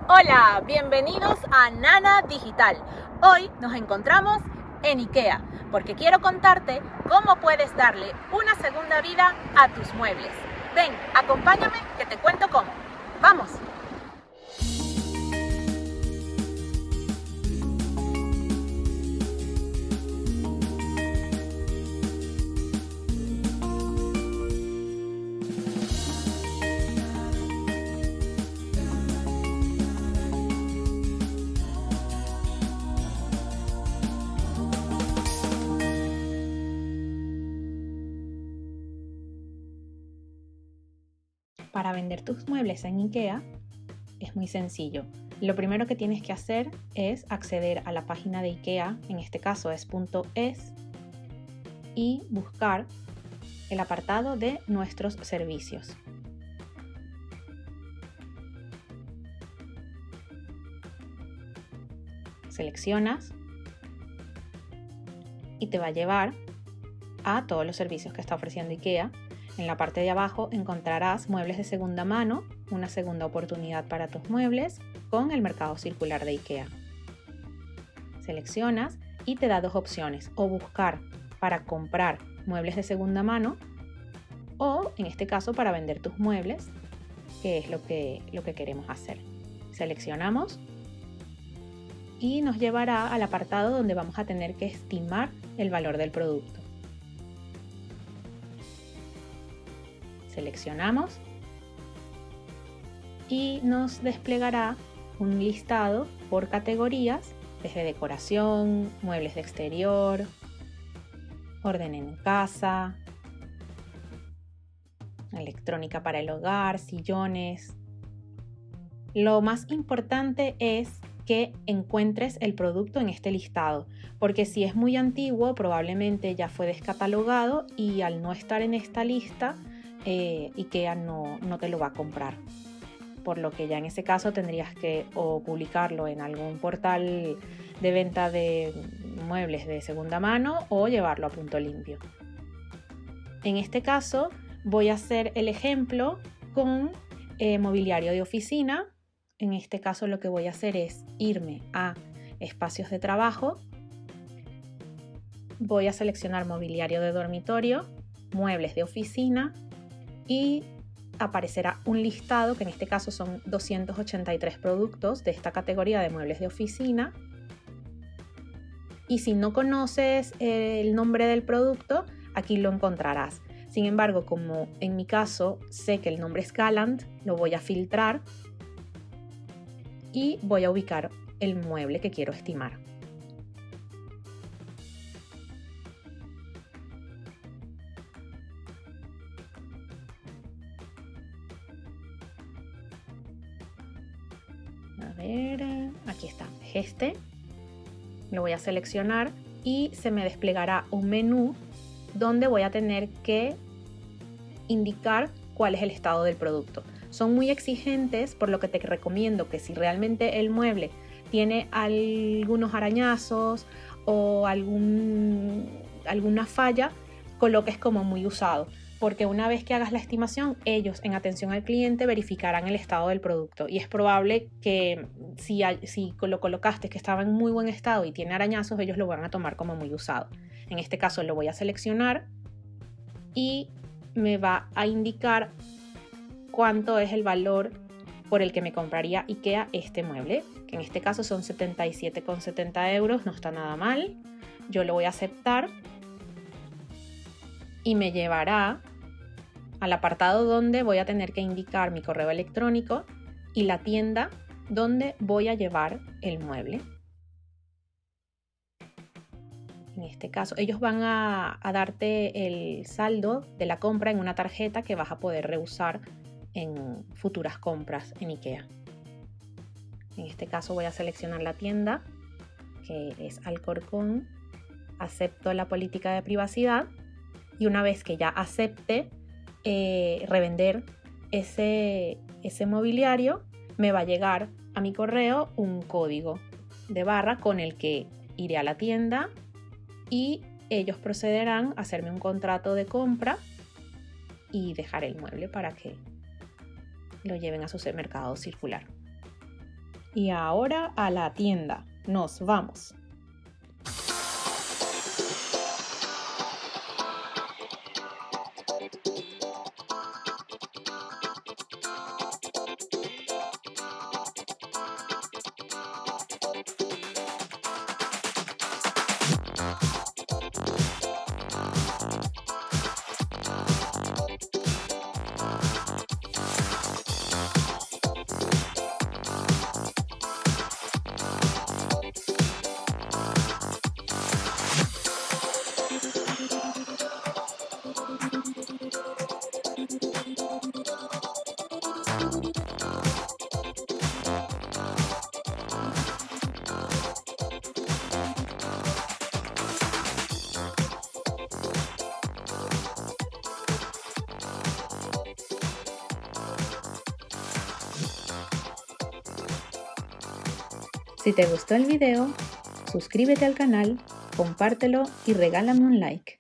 Hola, bienvenidos a Nana Digital. Hoy nos encontramos en IKEA porque quiero contarte cómo puedes darle una segunda vida a tus muebles. Ven, acompáñame que te cuento cómo. ¡Vamos! Para vender tus muebles en IKEA es muy sencillo. Lo primero que tienes que hacer es acceder a la página de IKEA, en este caso es .es, y buscar el apartado de nuestros servicios. Seleccionas y te va a llevar a todos los servicios que está ofreciendo IKEA. En la parte de abajo encontrarás muebles de segunda mano, una segunda oportunidad para tus muebles con el mercado circular de IKEA. Seleccionas y te da dos opciones, o buscar para comprar muebles de segunda mano o en este caso para vender tus muebles, que es lo que queremos hacer. Seleccionamos y nos llevará al apartado donde vamos a tener que estimar el valor del producto. Seleccionamos y nos desplegará un listado por categorías, desde decoración, muebles de exterior, orden en casa, electrónica para el hogar, sillones. Lo más importante es que encuentres el producto en este listado, porque si es muy antiguo probablemente ya fue descatalogado y al no estar en esta lista IKEA no te lo va a comprar, por lo que ya en ese caso tendrías que o publicarlo en algún portal de venta de muebles de segunda mano o llevarlo a Punto Limpio. En este caso voy a hacer el ejemplo con mobiliario de oficina. En este caso lo que voy a hacer es irme a espacios de trabajo, voy a seleccionar mobiliario de dormitorio, muebles de oficina, y aparecerá un listado que en este caso son 283 productos de esta categoría de muebles de oficina. Y si no conoces el nombre del producto, aquí lo encontrarás. Sin embargo, como en mi caso sé que el nombre es Gallant, lo voy a filtrar y voy a ubicar el mueble que quiero estimar. A ver, aquí está, este. Lo voy a seleccionar y se me desplegará un menú donde voy a tener que indicar cuál es el estado del producto. Son muy exigentes, por lo que te recomiendo que si realmente el mueble tiene algunos arañazos o alguna falla, coloques como muy usado, porque una vez que hagas la estimación, ellos en atención al cliente verificarán el estado del producto y es probable que si lo colocaste que estaba en muy buen estado y tiene arañazos, ellos lo van a tomar como muy usado. En este caso lo voy a seleccionar y me va a indicar cuánto es el valor por el que me compraría IKEA este mueble, que en este caso son 77,70 euros, no está nada mal. Yo lo voy a aceptar y me llevará al apartado donde voy a tener que indicar mi correo electrónico y la tienda donde voy a llevar el mueble. En este caso, ellos van a darte el saldo de la compra en una tarjeta que vas a poder reusar en futuras compras en IKEA. En este caso voy a seleccionar la tienda, que es Alcorcón, acepto la política de privacidad y una vez que ya acepte revender ese mobiliario, me va a llegar a mi correo un código de barra con el que iré a la tienda y ellos procederán a hacerme un contrato de compra y dejar el mueble para que lo lleven a su mercado circular. Y ahora a la tienda. Nos vamos. Si te gustó el video, suscríbete al canal, compártelo y regálame un like.